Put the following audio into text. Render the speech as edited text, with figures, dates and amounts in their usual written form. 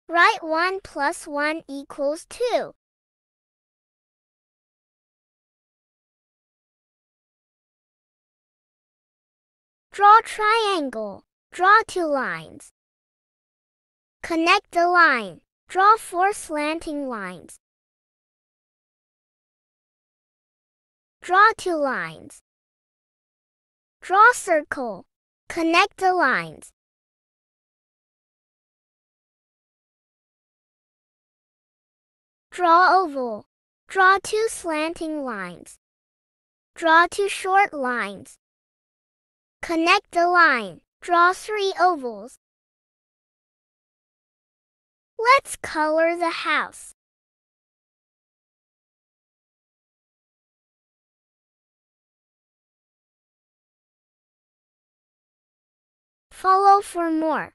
Write 1 plus 1 equals 2. Draw triangle. Draw 2 lines. Connect the line. Draw 4 slanting lines. Draw 2 lines. Draw circle. Connect the lines. Draw oval. Draw 2 slanting lines. Draw 2 short lines. Connect the line. Draw 3 ovals. Let's color the house. Follow for more.